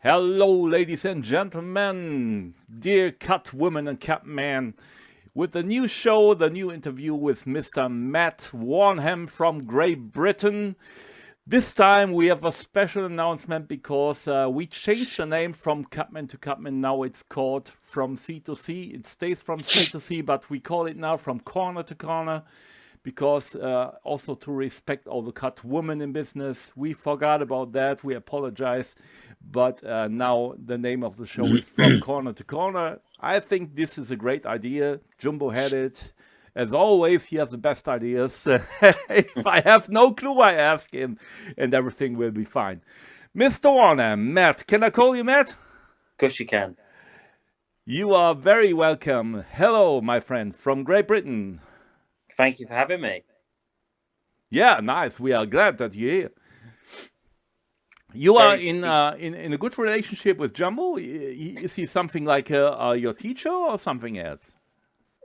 Hello, ladies and gentlemen, dear cut women and cat men, with the new show, the new interview with Mr. Matt Wornham from Great Britain. This time we have a special announcement because we changed the name from Cutman to Cutman. Now it's called From Sea to Sea. It stays from sea to sea, but we call it now From Corner to Corner because also to respect all the cut women in business. We forgot about that. We apologize. But now the name of the show is From Corner to Corner. I think this is a great idea. Jumbo had it. As always, he has the best ideas. If I have no clue, I ask him, and everything will be fine. Mr. Warner, Matt, can I call you Matt? Of course you can. You are very welcome. Hello, my friend, from Great Britain. Thank you for having me. Yeah, nice. We are glad that you're here. You are in a good relationship with Jumbo. Is he something like your teacher or something else?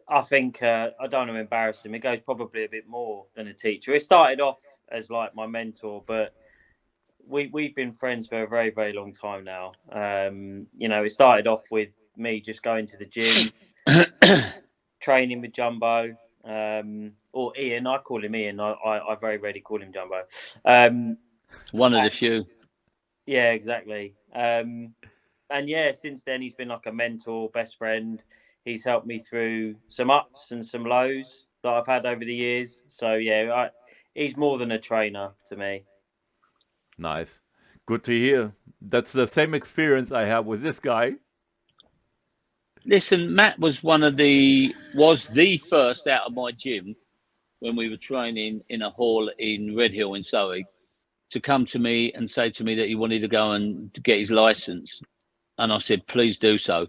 I think I don't want to embarrass him. It goes probably a bit more than a teacher. It started off as like my mentor, but we've been friends for a very, very long time now. It started off with me just going to the gym, training with Jumbo, or Ian. I call him Ian. I very rarely call him Jumbo. One of the few. Yeah, exactly. And yeah, since then he's been like a mentor, best friend. He's helped me through some ups and some lows that I've had over the years. So yeah, he's more than a trainer to me. Nice. Good to hear. That's the same experience I have with this guy. Listen, Matt was the first out of my gym when we were training in a hall in Redhill in Surrey to come to me and say to me that he wanted to go and get his license. And I said, please do so.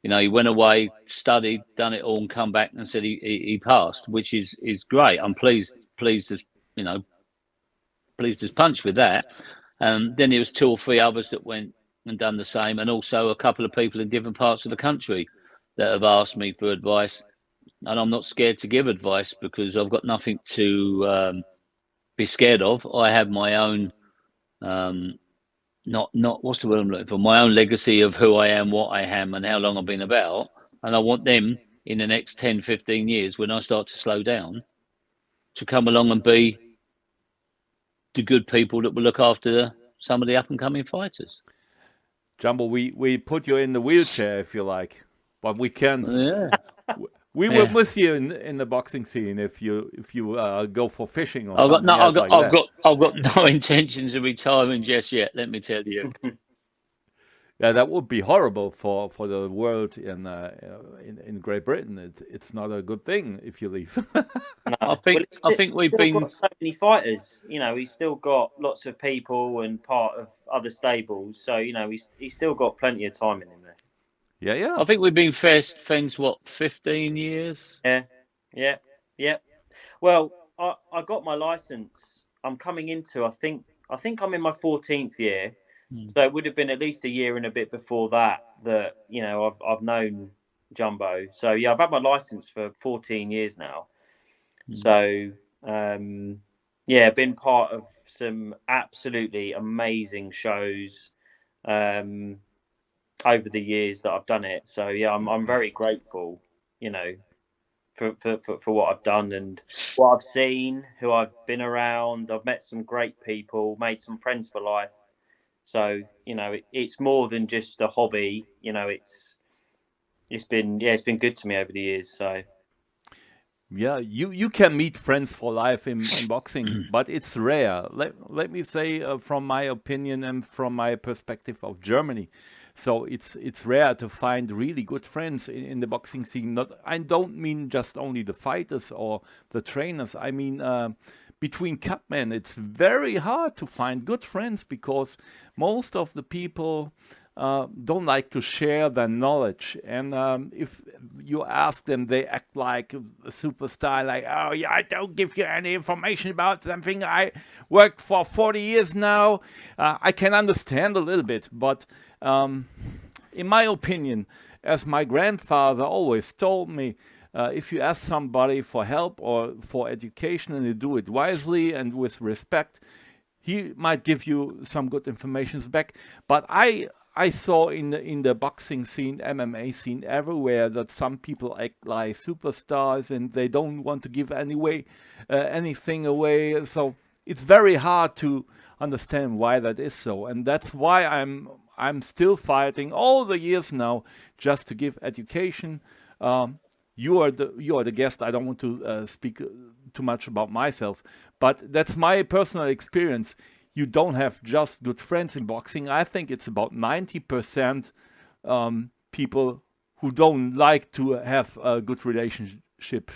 He went away, studied, done it all, and come back and said he passed, which is great. I'm pleased as pleased as punch with that. Then there was two or three others that went and done the same, and also a couple of people in different parts of the country that have asked me for advice, and I'm not scared to give advice because I've got nothing to be scared of. I have my own, not what's the word I'm looking for, my own legacy of who I am, what I am, and how long I've been about, and I want them in the next 10, 15 years when I start to slow down to come along and be the good people that will look after some of the up and coming fighters. Jumbo, we put you in the wheelchair if you like, but we can. Yeah. We will miss you in the boxing scene if you go for fishing or I've got something no, else like that. I've got no intentions of retiring just yet. Let me tell you. Yeah, that would be horrible for the world in Great Britain. It's not a good thing if you leave. No, I well, think I think we've still been. got so many fighters. He's still got lots of people and part of other stables. So he's still got plenty of time in him there. Yeah, yeah. I think we've been friends. What, 15 years? Yeah, yeah, yeah. Well, I got my license. I'm coming into. I think I'm in my 14th year. So it would have been at least a year and a bit before that I've known Jumbo. So yeah, I've had my license for 14 years now. So yeah, been part of some absolutely amazing shows over the years that I've done it. So yeah, I'm very grateful, for what I've done and what I've seen, who I've been around. I've met some great people, made some friends for life. So it's more than just a hobby. It's been good to me over the years. So Yeah, you can meet friends for life in boxing, but it's rare. Let me say from my opinion and from my perspective of Germany. So it's rare to find really good friends in the boxing scene. Not I don't mean just only the fighters or the trainers. I mean between cutmen, it's very hard to find good friends because most of the people don't like to share their knowledge. And if you ask them, they act like a superstar, like, oh, yeah, I don't give you any information about something. I worked for 40 years now. I can understand a little bit, but in my opinion, as my grandfather always told me, if you ask somebody for help or for education and you do it wisely and with respect, he might give you some good information back. But I saw in the boxing scene, MMA scene everywhere that some people act like superstars and they don't want to give anything away. So it's very hard to understand why that is so, and that's why I'm still fighting all the years now just to give education. Um, you are the guest. I don't want to speak too much about myself, but that's my personal experience. You don't have just good friends in boxing. I think it's about 90% people who don't like to have a good relationship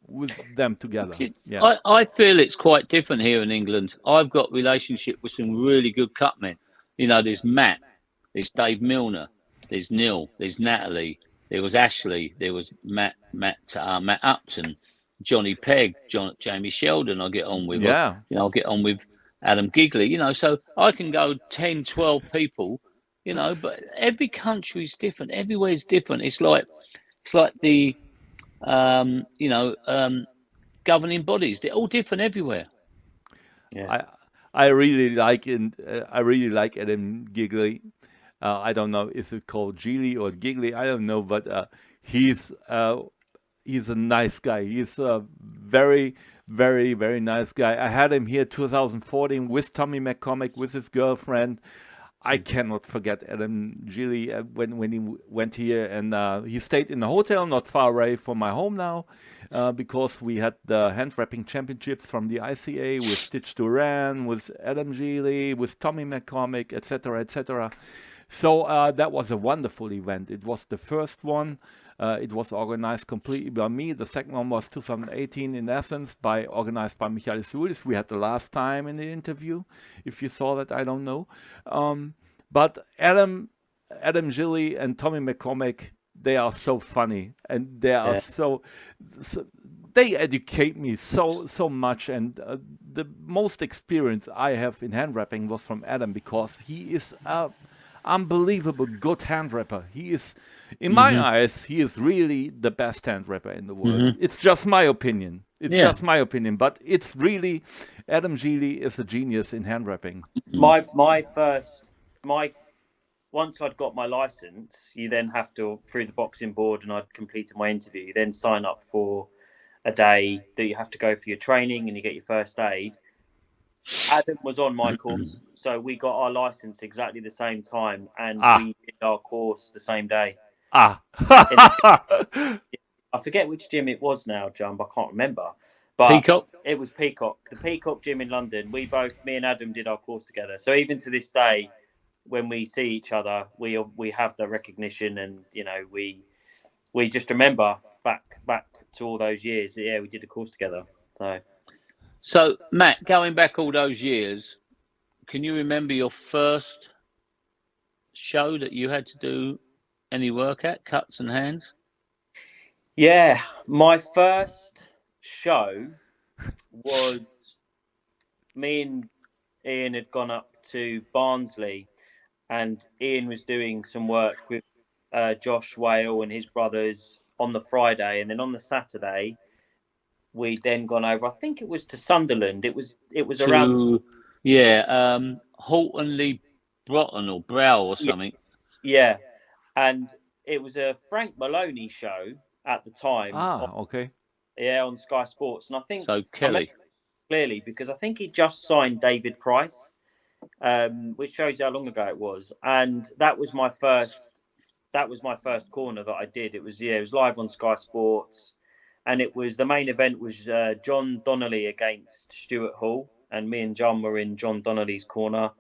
with them together. Yeah. I feel it's quite different here in England. I've got relationship with some really good cutmen. You know, there's Matt, there's Dave Milner, there's Neil, there's Natalie, there was Ashley, there was Matt Upton, Johnny Pegg, Jamie Sheldon. I get on with. Yeah. I'll get on with Adam Gigley. You know, so I can go 10, 12 people. You know, but every country's different. Everywhere's different. It's like the you know, governing bodies. They're all different everywhere. Yeah. I I really like I really like Adam Gigley. I don't know, is it called Gigli or Giggly? I don't know, but he's uh, he's a nice guy. He's a very, very, very nice guy. I had him here 2014 with Tommy McCormick with his girlfriend. I cannot forget Adam Gilly when he went here, and he stayed in a hotel not far away from my home now, because we had the hand wrapping championships from the ICA with Stitch Duran, with Adam Gilly, with Tommy McCormick, etc., etc. So that was a wonderful event. It was the first one. It was organized completely by me. The second one was 2018 in essence, organized by Michalis Sulis. We had the last time in the interview. If you saw that, I don't know. But Adam Gilly and Tommy McCormick, they are so funny, and they are Yeah. so they educate me so much. And the most experience I have in hand wrapping was from Adam, because he is a unbelievable good hand rapper. He is, in my Hmm. eyes, he is really the best hand rapper in the world. Hmm. It's just my opinion. It's Yeah. just my opinion, but it's really Adam Geely is a genius in hand rapping. Mm. My first my once I'd got my license, you then have to, through the boxing board, and I'd completed my interview, you then sign up for a day that you have to go for your training and you get your first aid. Adam was on my course, so we got our license exactly the same time, and Ah, we did our course the same day. ah. In the, I forget which gym it was now, Jump. I can't remember, but Peacock. it was Peacock, the Peacock gym in London. Me and Adam did our course together. So even to this day, when we see each other, we have the recognition, and we just remember back to all those years. Yeah, we did the course together. So So, Matt, going back all those years, can you remember your first show that you had to do any work at, cuts and hands? yeah, my first show was, me and Ian had gone up to Barnsley, and Ian was doing some work with Josh Whale and his brothers on the Friday, and then on the Saturday we then gone over. I think it was to Sunderland. It was around. To, yeah, Horton Lee Broughton or Brow or Yeah, something. yeah, and it was a Frank Maloney show at the time. Ah, okay. Yeah, on Sky Sports, and So I remember Kelly. clearly because I think he just signed David Price, which shows you how long ago it was. And that was my first corner that I did. It was live on Sky Sports, and the main event was John Donnelly against Stuart Hall, and me and John were in John Donnelly's corner.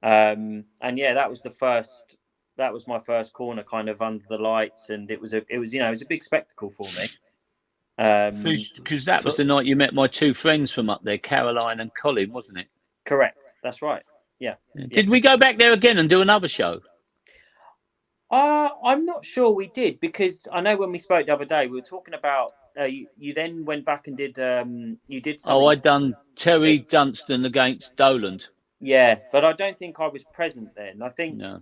And yeah, that was my first corner, kind of under the lights, and it was a big spectacle for me. So, Um, because that was So the night you met my two friends from up there, Caroline and Colin, wasn't it? Correct, that's right. Yeah, yeah. Did we go back there again and do another show? I'm not sure we did, because I know when we spoke the other day, we were talking about you then went back and did Oh, something. I done Terry Dunstan against Doland. Yeah, but I don't think I was present then. No.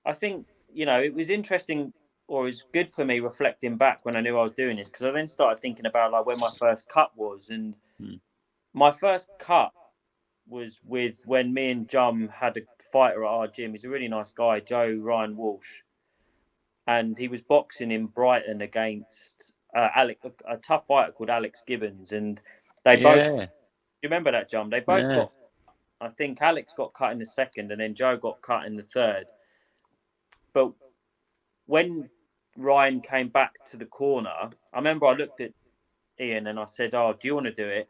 I think it was interesting, or it was good for me reflecting back when I knew I was doing this, because I then started thinking about like when my first cut was, and Hmm. my first cut was with when me and Jum had a fighter at our gym. He's a really nice guy, Joe Ryan Walsh, and he was boxing in Brighton against a tough fighter called Alex Gibbons, and they both. Yeah, You remember that, Jum? They both yeah, got. I think Alex got cut in the second, and then Joe got cut in the third. But when Ryan came back to the corner, I remember I looked at Ian and I said, "Oh, do you want to do it?"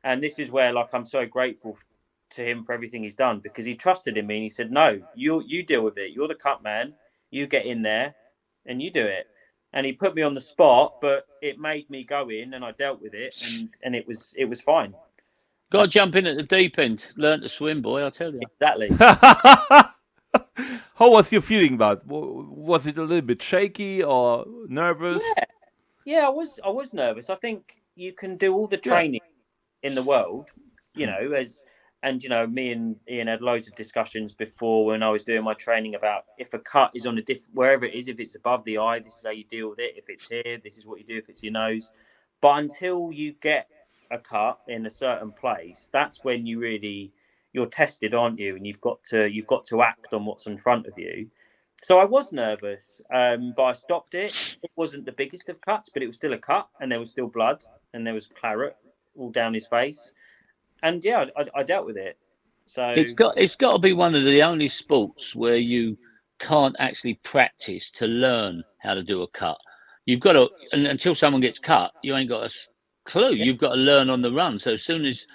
And this is where, like, I'm so grateful to him for everything he's done, because he trusted in me and he said, "No, you deal with it. You're the cut man. You get in there and you do it." And he put me on the spot, but it made me go in and I dealt with it, and it was fine. got to jump in at the deep end. Learn to swim, boy. I tell you. Exactly. How was you feeling about? Was it a little bit shaky or nervous? Yeah, yeah. I was nervous. I think you can do all the Yeah. training in the world, me and Ian had loads of discussions before when I was doing my training about if a cut is on a different, wherever it is, if it's above the eye, this is how you deal with it. If it's here, this is what you do. If it's your nose, but until you get a cut in a certain place, that's when you're tested, aren't you? And you've got to act on what's in front of you. So I was nervous, but I stopped it. It wasn't the biggest of cuts, but it was still a cut, and there was still blood, and there was claret all down his face, and yeah, I dealt with it. So It's got to be one of the only sports where you can't actually practice to learn how to do a cut. You've got to, and until someone gets cut, you ain't got a clue. yeah, You've got to learn on the run. So as soon as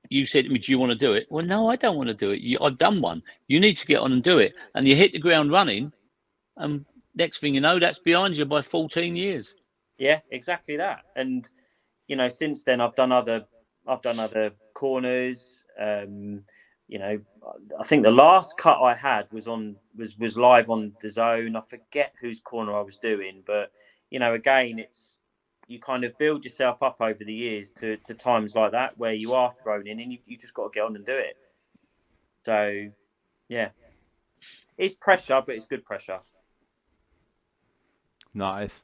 you said to me, "Do you want to do it?" Well, no, I don't want to do it. I've done one. You need to get on and do it. And you hit the ground running, and next thing you know, that's behind you by 14 years. yeah, exactly that. And since then I've done other corners. I think the last cut I had was live on the Zone. I forget whose corner I was doing, but again, it's you kind of build yourself up over the years to times like that where you are thrown in and you just got to get on and do it. So yeah, it's pressure, but it's good pressure. Nice.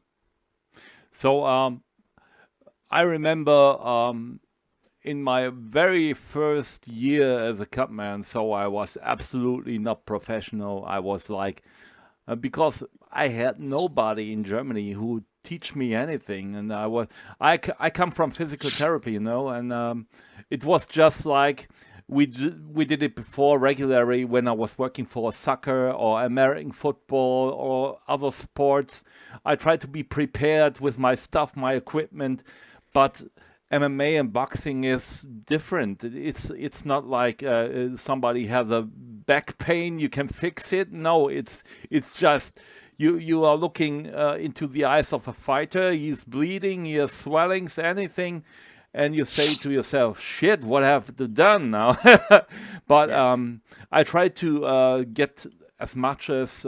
So I remember in my very first year as a cutman, so I was absolutely not professional. I was like, because I had nobody in Germany who teach me anything, and I come from physical therapy, and it was just like we did it before regularly when I was working for soccer or American football or other sports. I tried to be prepared with my stuff, my equipment, but MMA and boxing is different. It's not like somebody has a back pain, you can fix it. No, it's just you are looking into the eyes of a fighter. He's bleeding, he has swellings, anything, and you say to yourself, "Shit, what have I done now?" But Yeah, I try to get as much as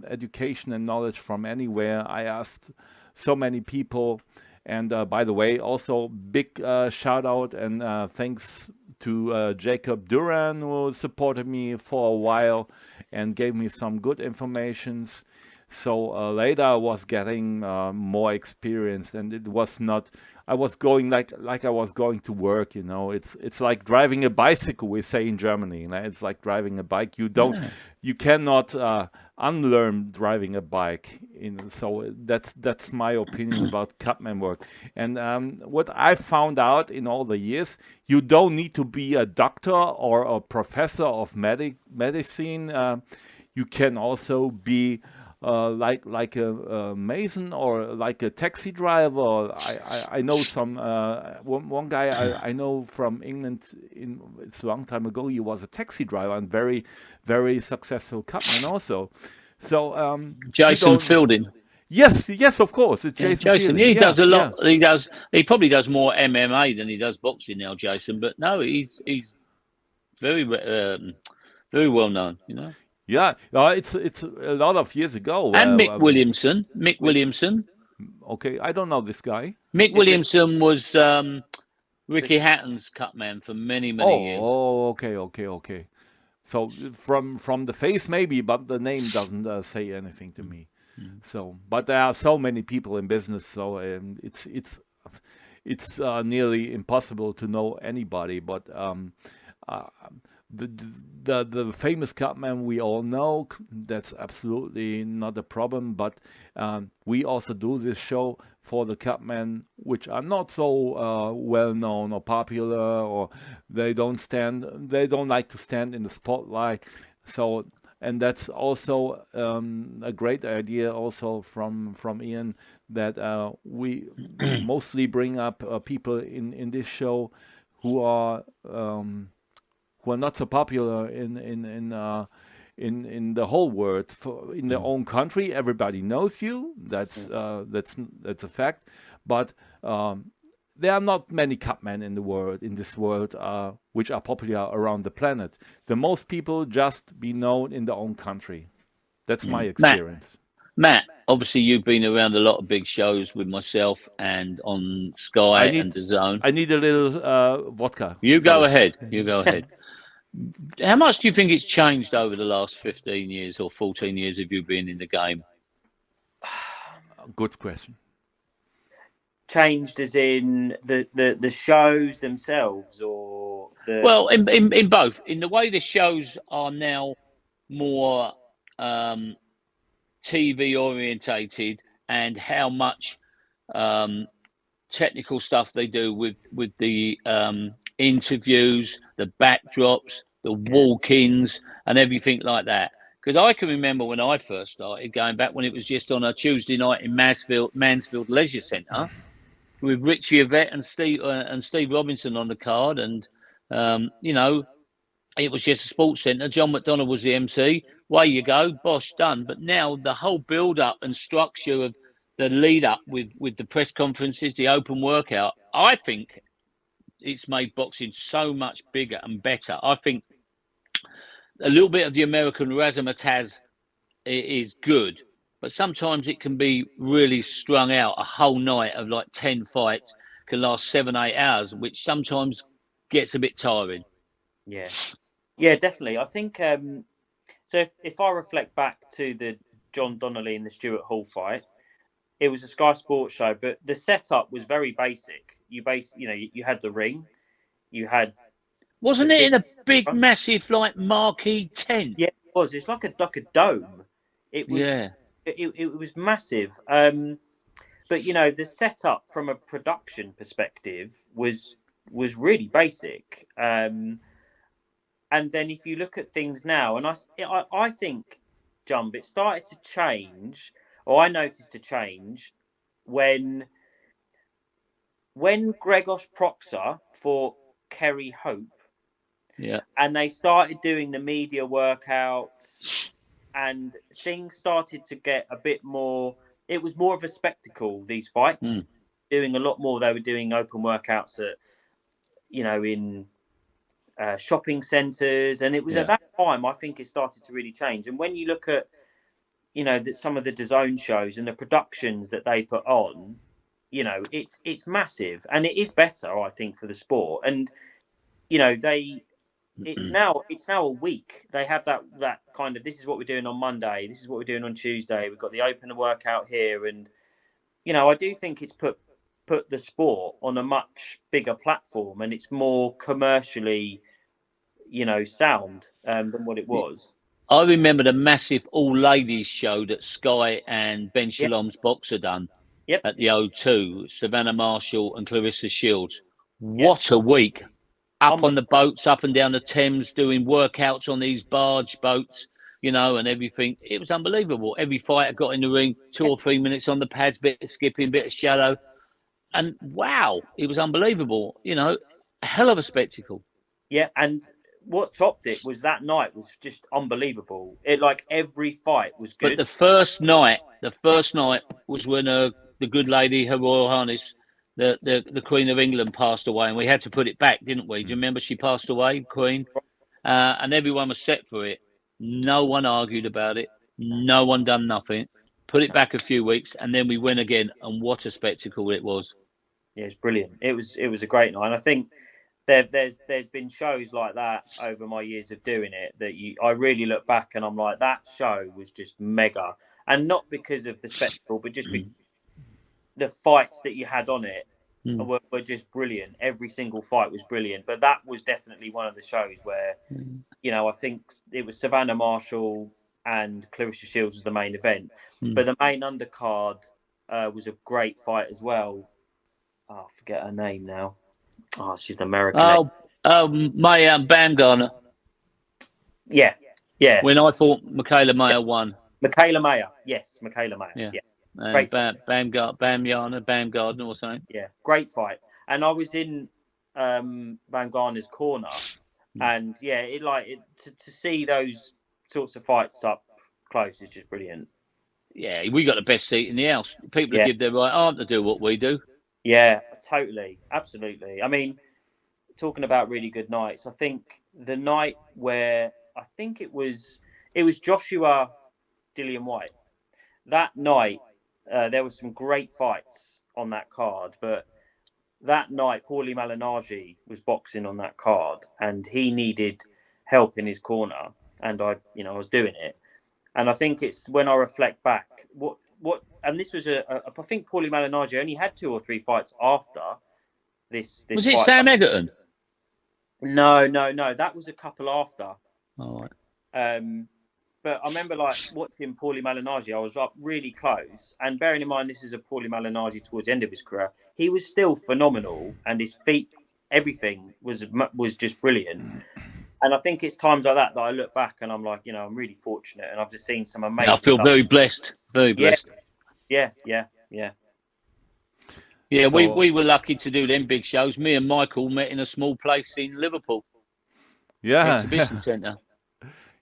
education and knowledge from anywhere. I asked so many people. And by the way, also big shout out and thanks to Jacob Duran, who supported me for a while and gave me some good informations. So later I was getting more experience, and it was not. I was going like I was going to work. It's like driving a bicycle. We say in Germany. It's like driving a bike. Yeah. You cannot unlearn driving a bike. So that's my opinion about Cutman work. And what I found out in all the years, you don't need to be a doctor or a professor of medicine. You can also be like a mason or like a taxi driver. I know some one guy I know from England. It's a long time ago. He was a taxi driver and very very successful cutman also. So you Jason don't. Fielding. Yes, of course. It's Yeah, Jason Jason. Fielding. He Yeah, does a yeah. lot. He probably does more MMA than he does boxing now, Jason. But no, he's very very well known. Yeah, it's a lot of years ago. And Mick Williamson. Mick Will- Williamson. Okay, I don't know this guy. Mick is Rick, Williamson was Ricky Ricky. Hatton's cut man for many many years. Oh, okay. So from the face maybe, but the name doesn't say anything to me. Mm. So, but there are so many people in business, so it's nearly impossible to know anybody. But Uh, the, the famous Cutman we all know, that's absolutely not a problem. But we also do this show for the Cutmen which are not so well known or popular, or they don't like to stand in the spotlight. So, and that's also a great idea also from Ian, that we mostly bring up people in this show who are not so popular in the whole world. In their own country, everybody knows you. That's a fact. But there are not many Cutmen in this world, which are popular around the planet. The most people just be known in their own country. That's my experience. Matt, obviously you've been around a lot of big shows with myself and on I Sky need and DAZN. I need a little vodka. You go Sorry. ahead. You go ahead. How much do you think it's changed over the last 15 years or 14 years of you being in the game? Good question. Changed as in the shows themselves, or the Well, in both. In the way the shows are now more TV orientated, and how much technical stuff they do with the interviews, the backdrops, the walk-ins, and everything like that. Because I can remember when I first started, going back when it was just on a Tuesday night in Mansfield Leisure Centre, with Richie Yvette and Steve Robinson on the card, and you know, it was just a sports centre. John McDonnell was the MC. Way you go, bosh, done. But now the whole build-up and structure of the lead-up with the press conferences, the open workout, I think it's made boxing so much bigger and better. I think a little bit of the American razzmatazz is good, but sometimes it can be really strung out. A whole night of like 10 fights can last 7-8 hours, which sometimes gets a bit tiring. yeah, definitely. I think so. If I reflect back to the John Donnelly and the Stuart Hall fight, it was a Sky Sports show, but the setup was very basic. You had the ring, you had Wasn't the it in a big, front. massive, like marquee tent? Yeah, it was. It's like a dome. It was Yeah. it was massive. But the setup from a production perspective was really basic. And then if you look at things now, and I think, Jump, it started to change, or I noticed a change when Gregos Proxer fought Kerry Hope, Yeah. and they started doing the media workouts, and things started to get a bit more. It was more of a spectacle, these fights. Doing a lot more. They were doing open workouts at, in shopping centres, and it was at that time I think it started to really change. And when you look at, that some of the DAZN shows and the productions that they put on, it's massive, and it is better, I think, for the sport. And it's now a week. They have that kind of, this is what we're doing on Monday, this is what we're doing on Tuesday. We've got the open workout here, and I do think it's put the sport on a much bigger platform, and it's more commercially, sound than what it was. I remember the massive all-ladies show that Sky and Ben Yep. Shalom's boxer done Yep. at the O2, Savannah Marshall and Clarissa Shields. What a week. Up on the boats, up and down the Thames, doing workouts on these barge boats, and everything. It was unbelievable. Every fighter got in the ring, 2 or 3 minutes on the pads, bit of skipping, bit of shadow. And wow, it was unbelievable. A hell of a spectacle. Yeah, and what topped it was that night was just unbelievable. It, like, every fight was good. But the first night was when the good lady, Her Royal Highness, the Queen of England, passed away, and we had to put it back, didn't we? Do you remember she passed away, Queen? And everyone was set for it. No one argued about it. No one done nothing. Put it back a few weeks, and then we win again. And what a spectacle it was! Yeah, it's brilliant. It was a great night. And I think there's been shows like that over my years of doing it that I really look back and I'm like, that show was just mega, and not because of the spectacle, but just because the fights that you had on it. were just brilliant. Every single fight was brilliant. But that was definitely one of the shows where, I think it was Savannah Marshall and Clarissa Shields was the main event. But the main undercard was a great fight as well. Oh, I forget her name now. Oh, she's the American. Bamgarner. Yeah. When I thought Michaela Mayer won. Michaela Mayer. Yes, Michaela Mayer. Yeah. Great Bamgarner or something. Yeah, great fight. And I was in Bamgarner's corner, and to see those sorts of fights up close is just brilliant. Yeah, we got the best seat in the house. People give their right arm to do what we do. Yeah, totally, absolutely. I mean, talking about really good nights, I think the night where I think it was Joshua Dillian White. That night, there were some great fights on that card, but that night, Paulie Malignaggi was boxing on that card, and he needed help in his corner, and I was doing it, and I think it's when I reflect back, and this was I think Paulie Malignaggi only had 2 or 3 fights after this. Was it Sam Egerton? No, that was a couple after. All right. But I remember watching Paulie Malignaggi. I was up really close, and bearing in mind this is a Paulie Malignaggi towards the end of his career, he was still phenomenal, and his feet, everything was just brilliant. And I think it's times like that I look back and I'm like, I'm really fortunate, and I've just seen some amazing. I feel very blessed, very blessed. Yeah. Yeah, So, we were lucky to do them big shows. Me and Michael met in a small place in Liverpool. Exhibition Centre.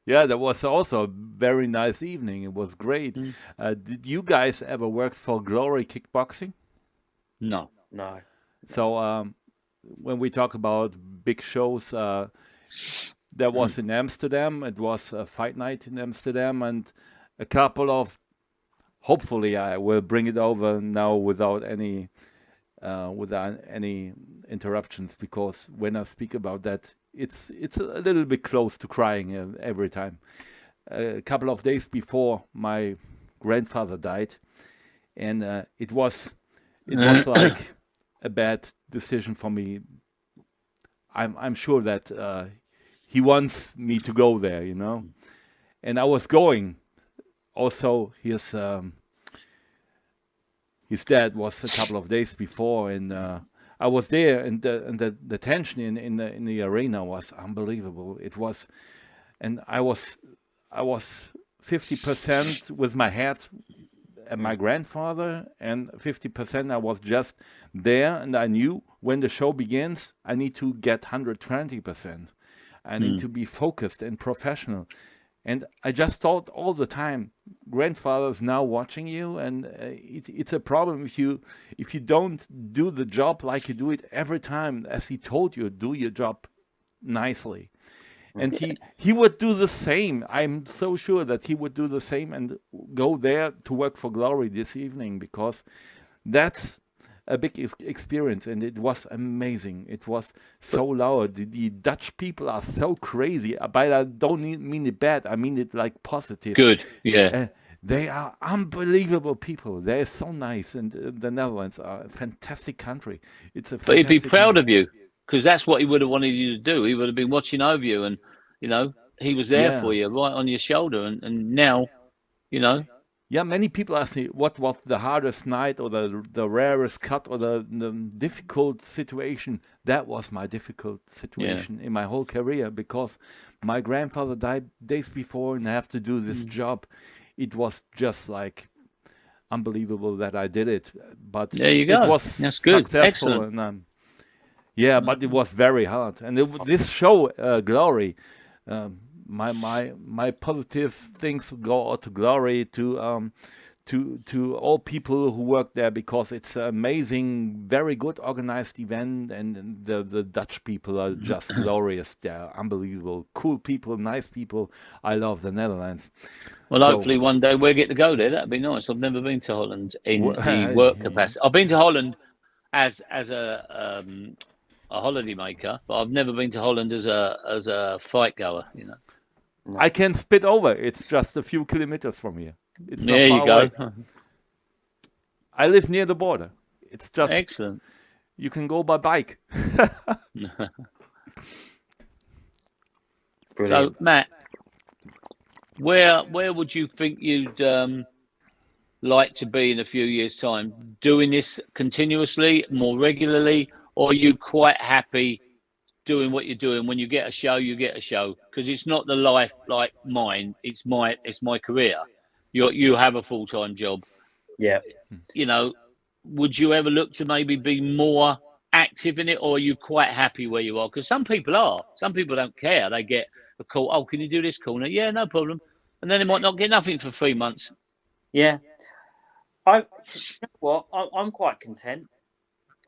Yeah, that was also a very nice evening. It was great. Did you guys ever work for Glory Kickboxing? No. So when we talk about big shows, there was in Amsterdam. It was a fight night in Amsterdam, and a couple of. Hopefully, I will bring it over now without any interruptions, because when I speak about that, it's a little bit close to crying every time. A couple of days before my grandfather died, and it was like a bad decision for me. I'm sure that he wants me to go there, and I was going. Also, his dad was a couple of days before, and I was there, and the tension in the arena was unbelievable. It was, and I was 50% with my head and my grandfather, and 50% I was just there, and I knew when the show begins, I need to get 120%. I need to be focused and professional. And I just thought all the time, grandfather's now watching you, and it's a problem if you don't do the job like you do it every time, as he told you, do your job nicely. And he would do the same. I'm so sure that he would do the same and go there to work for Glory this evening, because that's a big experience, and it was amazing. It was so loud. The Dutch people are so crazy, but I don't mean it bad. I mean it like positive. Good, yeah. They are unbelievable people. They're so nice, and the Netherlands are a fantastic country. It's a. But he'd be proud of you, because that's what he would have wanted you to do. He would have been watching over you, and he was there for you, right on your shoulder, and now, Yeah, many people ask me what was the hardest night, or the rarest cut, or the difficult situation. That was my difficult situation in my whole career, because my grandfather died days before, and I have to do this job. It was just like unbelievable that I did it. But there you go. It was That's good. successful. Excellent. And but it was very hard. And this show, Glory, my positive things go out to Glory, to all people who work there, because it's an amazing, very good organized event, and the Dutch people are just glorious. They're unbelievable, cool people, nice people. I love the Netherlands. Well, hopefully one day we'll get to go there. That'd be nice. I've never been to Holland in the work capacity. I've been to Holland as a holiday maker, but I've never been to Holland as a fight goer. I can spit over. It's just a few kilometers from here. It's not there far you go. away. I live near the border. It's just excellent. you can go by bike. Brilliant. So, Matt, where would you think you'd like to be in a few years' time? Doing this continuously, more regularly, or are you quite happy doing what you're doing? When you get a show, you get a show, because it's not the life like mine. It's my career. You have a full-time job. Yeah. You know, would you ever look to maybe be more active in it, or are you quite happy where you are? Because some people are. Some people don't care. They get a call. Oh, can you do this corner? Yeah, no problem. And then they might not get nothing for 3 months. Yeah. You know what? I'm quite content.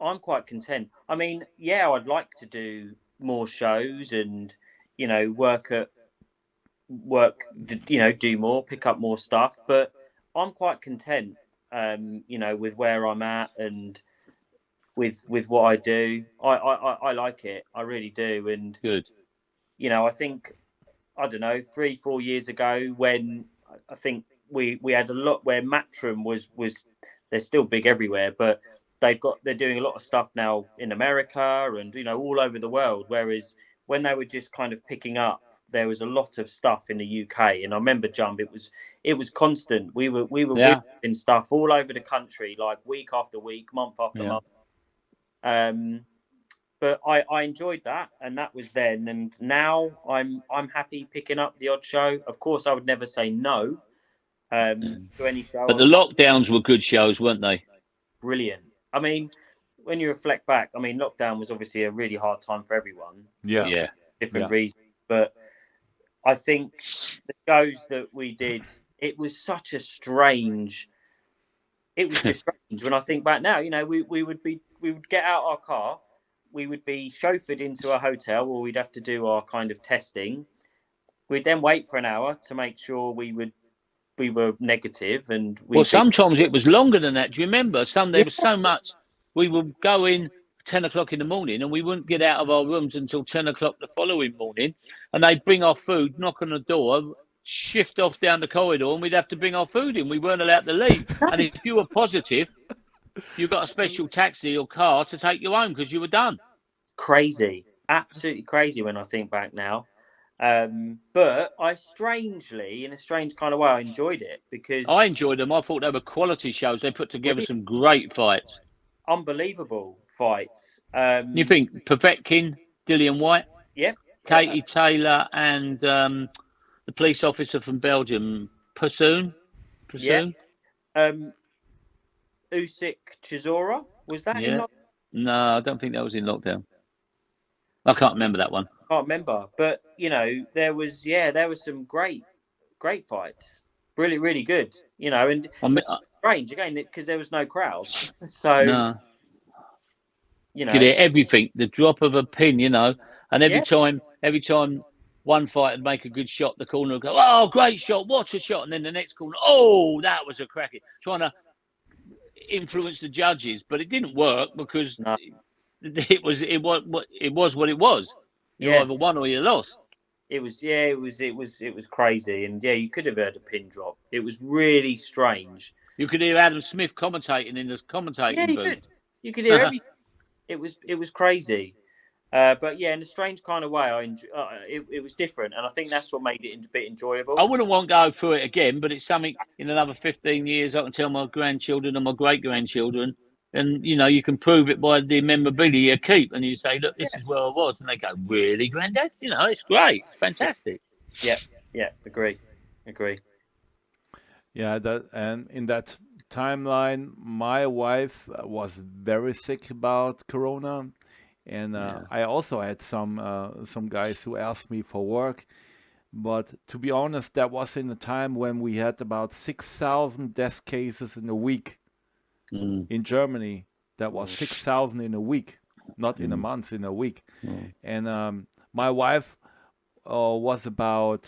I'm quite content. I mean, yeah, I'd like to do more shows and, you know, do more, pick up more stuff. But I'm quite content, you know, with where I'm at and with what I do. I like it. I really do. And, Good. you know, I think, I don't know, 3 4 years ago when I think we had a lot where Matchroom was they're still big everywhere, but they're doing a lot of stuff now in America and, you know, all over the world. Whereas when they were just kind of picking up, there was a lot of stuff in the UK. And I remember Jump, it was constant. We were Yeah. in stuff all over the country, like week after week, month after Yeah. month. Um, but I enjoyed that, and that was then. And now I'm happy picking up the odd show. Of course, I would never say no to any show. But the lockdowns were good shows, weren't they? Brilliant. I mean, when you reflect back, I mean, lockdown was obviously a really hard time for everyone, Yeah, Yeah. different yeah, reasons. But I think the shows that we did, it was such a strange. It was just strange when I think back now. You know, we would get out our car, we would be chauffeured into a hotel, or we'd have to do our kind of testing. We'd then wait for an hour to make sure we were negative, and Well, we'd be sometimes it was longer than that. Do you remember? There yeah, was so much. We would go in 10 o'clock in the morning, and we wouldn't get out of our rooms until 10 o'clock the following morning. And they'd bring our food, knock on the door, shift off down the corridor, and we'd have to bring our food in. We weren't allowed to leave. And if you were positive, you got a special taxi or car to take you home because you were done. crazy, absolutely crazy when I think back now. But I strangely, in a strange kind of way, I enjoyed it because I enjoyed them. I thought they were quality shows. They put together really some great fights. unbelievable fights. You think Povetkin, Dillian White, Yeah, Katie Taylor, and the police officer from Belgium, Pursoon? yeah. Pursoon? Usyk Chisora, was that in? Yeah. No, I don't think that was in lockdown. I can't remember that one. Can't remember, but you know, there was some great fights, really really good. You know, and I mean, but strange again because there was no crowd, so no, you you could know, hear everything, the drop of a pin, and every yeah, time, one fighter would make a good shot, the corner would go, "Oh, great shot! Watch a shot!" And then the next corner, "Oh, that was a cracker!" Trying to influence the judges, but it didn't work because no, it was what it was. You yeah, either won or you lost. it was crazy, and yeah, you could have heard a pin drop. It was really strange. You could hear Adam Smith commentating in the Yeah, commentating you booth. could hear everything. It was crazy. But yeah, in a strange kind of way, it was different, and I think that's what made it a bit I enjoyable. wouldn't want to go through it again, but it's something in another 15 years I can tell my grandchildren and my great grandchildren. And, you can prove it by the memorabilia you keep. And you say, look, this Yeah, is where I was. And they go, really, Granddad? It's great. It's yeah, fantastic. yeah, yeah. Agree. yeah. That and in that timeline, my wife was very sick about Corona, and Yeah. I also had some guys who asked me for work. But to be honest, that was in a time when we had about 6,000 death cases in a week Mm, in Germany. That was Mm. 6,000 in a week, not in a mm, month, in a week. mm. And my wife was about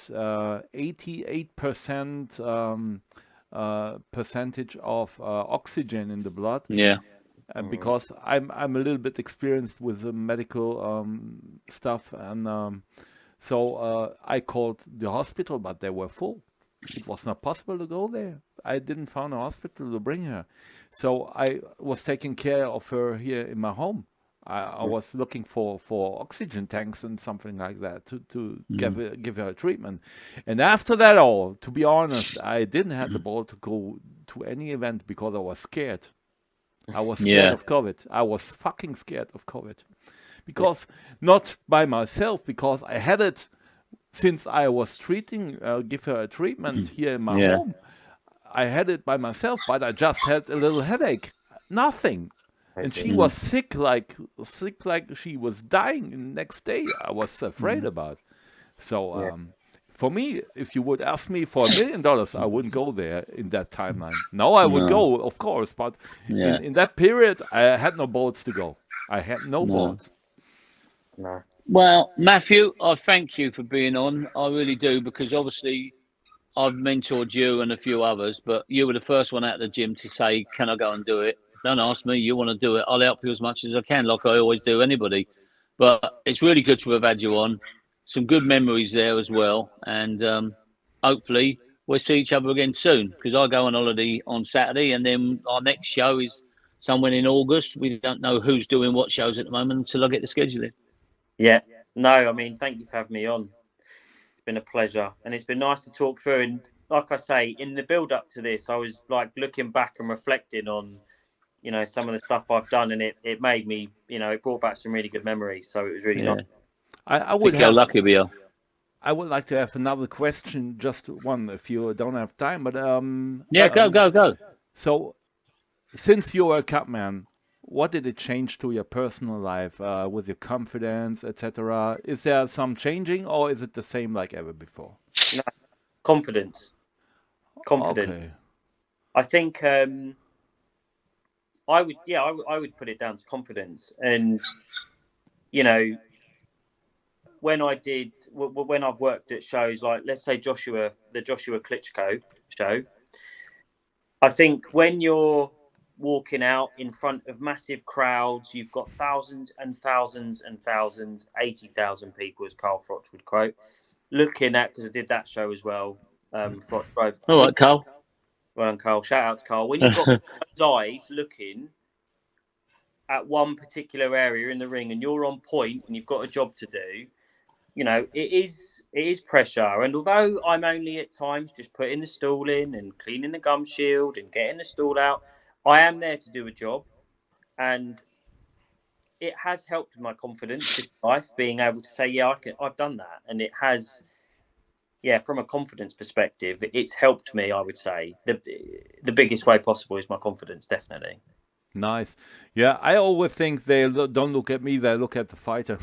88% percentage of oxygen in the blood. Yeah. Mm. Because I'm a little bit experienced with the medical stuff, and so I called the hospital, but they were full. It was not possible to go there. I didn't find a hospital to bring her. So I was taking care of her here in my home. I was looking for oxygen tanks and something like that to give her treatment. And after that all, to be honest, I didn't have the ball to go to any event because I was scared. I was scared Yeah. of COVID. I was fucking scared of COVID. Because not by myself, because I had it since I was give her a treatment here in my Yeah. home. I had it by myself, but I just had a little headache. Nothing. I And see. she was sick like she was dying. And the next day, I was afraid about. So Yeah. for me, if you would ask me for $1 million, I wouldn't go there in that timeline. Now I would No. go, of course, but Yeah. in that period, I had no boats to go. I had no No. boats. No. Well, Matthew, I thank you for being on. I really do, because obviously I've mentored you and a few others, but you were the first one out of the gym to say, "Can I go and do it?" Don't ask me. You want to do it? I'll help you as much as I can, like I always do anybody. But it's really good to have had you on. Some good memories there as well, and hopefully we'll see each other again soon. Because I go on holiday on Saturday, and then our next show is somewhere in August. We don't know who's doing what shows at the moment until I get the scheduling. Yeah. No, I mean, thank you for having me on. It's been a pleasure, and it's been nice to talk through. And like I say, in the build up to this, I was like looking back and reflecting on, some of the stuff I've done, and it made me, it brought back some really good memories. So it was really nice. Yeah, I would think how have. lucky we are. I would like to have another question, just one, if you don't have time. But Yeah, go. so since you were a Cutman, what did it change to your personal life with your confidence, etc.? Is there some changing, or is it the same like ever before? No, confidence. Okay. I think I would put it down to confidence. And when I've worked at shows like, let's say the Joshua Klitschko show, I think when you're walking out in front of massive crowds, you've got thousands and thousands and thousands, 80,000 people, as Carl Froch would quote, looking at, because I did that show as well, Froch Grove. All right, Carl. Well done, Carl. Shout out to Carl. When you've got those eyes looking at one particular area in the ring and you're on point and you've got a job to do, it is pressure. And although I'm only at times just putting the stool in and cleaning the gum shield and getting the stool out, I am there to do a job. And it has helped my confidence, just life, being able to say, yeah, I've done that. And it has, from a confidence perspective, it's helped me, I would say. The biggest way possible is my confidence, definitely. Nice. Yeah, I always think don't look at me; they look at the fighter.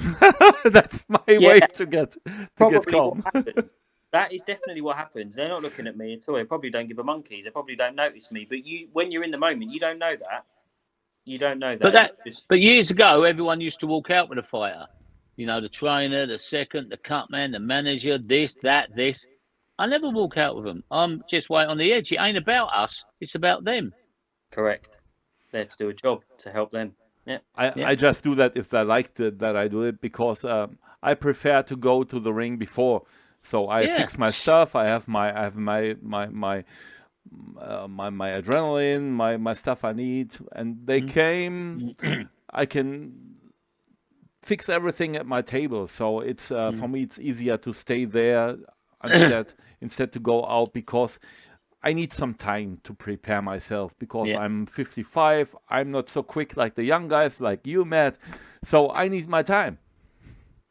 That's my way to get calm. What happens. That is definitely what happens. They're not looking at me at all. They probably don't give a monkeys. They probably don't notice me. But when you're in the moment, you don't know that. You don't know that. But years ago, everyone used to walk out with a fighter. The trainer, the second, the cutman, the manager, this. I never walk out with them. I'm just right on the edge. It ain't about us. It's about them. Correct. There to do a job to help them. Yeah. I just do that if they like that I do it, because I prefer to go to the ring before. So I fix my stuff. I have my adrenaline, my stuff I need, and they came. I can fix everything at my table. So it's for me it's easier to stay there instead to go out, because I need some time to prepare myself, because I'm 55. I'm not so quick like the young guys like you, Matt. So I need my time.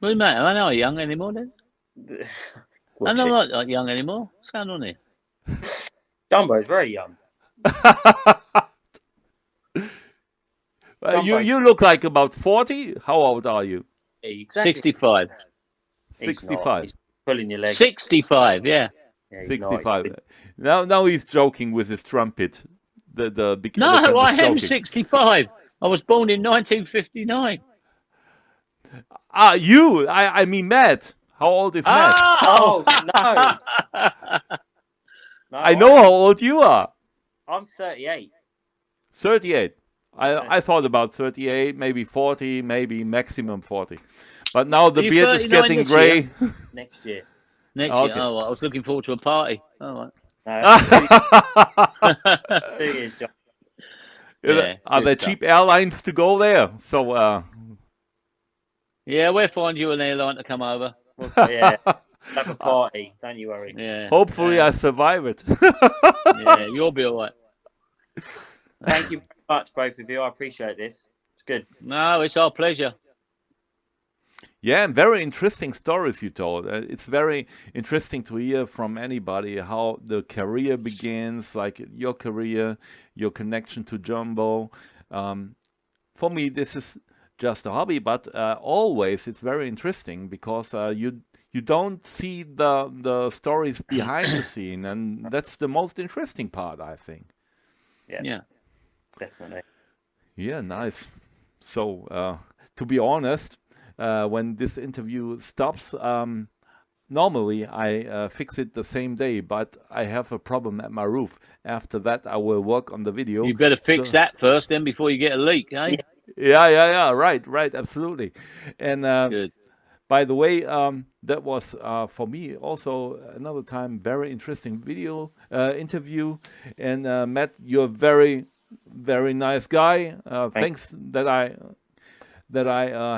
Well, mate, I'm not young anymore then. I'm not young anymore. What's going on here? Dumbo is very young. You look like about 40. How old are you? Exactly. 65. 65. He's pulling your leg. 65, yeah. 65. Now he's joking with his trumpet. The big No, elephant I is am joking. 65. I was born in 1959. You? I mean Matt. How old is Matt? Oh, no. I know how old you are. I'm 38. 38. I thought about 38, maybe 40, maybe maximum 40. But now the beard is getting grey. Next year. Next year. Oh, I was looking forward to a party. All right. No, that's 2 years, John. Yeah, Are good there stuff. cheap airlines to go there? So, Yeah, we'll find you an airline to come over. Yeah, have a party. Don't you worry. Yeah, hopefully I survive it. yeah, you'll be all right. Thank you very much, both of you. I appreciate this. It's good. No, it's our pleasure. Yeah, and very interesting stories you told. It's very interesting to hear from anybody how the career begins, like your career, your connection to Jumbo. For me, this is just a hobby, but always it's very interesting because you don't see the stories behind the scene, and that's the most interesting part, I think. Yeah. Definitely. Yeah, nice. So, to be honest, when this interview stops, normally I fix it the same day, but I have a problem at my roof. After that, I will work on the video. You better fix So, that first, then before you get a leak, eh? yeah, right, absolutely. And Good. by the way, that was for me also another time very interesting video interview. And Matt, you're a very nice guy. Thanks that I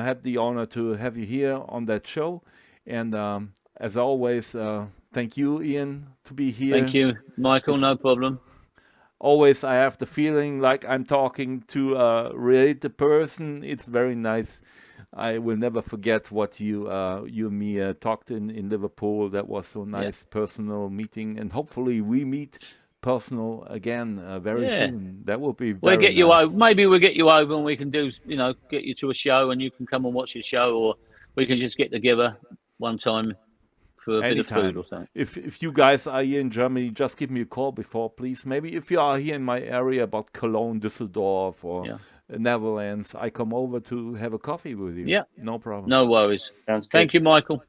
had the honor to have you here on that show. And as always, thank you, Ian, to be Thank here. you, Michael. It's No problem. always I have the feeling like I'm talking to a related person. It's very nice. I will never forget what you and me talked in Liverpool. That was so Yeah. nice, personal meeting, and hopefully we meet personal again very Yeah. soon. That will be We'll very get you over. nice. Maybe we'll get you over and we can do, get you to a show and you can come and watch the show, or we can just get together one time for a bit of food Anytime. or something. If you guys are here in Germany, just give me a call before, please. Maybe if you are here in my area about Cologne, Düsseldorf, or Yeah. Netherlands, I come over to have a coffee with you. Yeah. No problem. No worries. Sounds good. Thank you, Michael.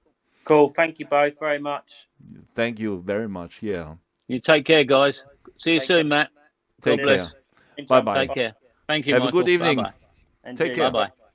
Cool. Thank you both very much. Thank you very much. Yeah. You take care, guys. See you Take soon, care. Matt. God Take bless. care. Enjoy. Bye bye. Take care. Thank you, Have a good Michael. Bye evening. bye. And Take you. care. Bye bye.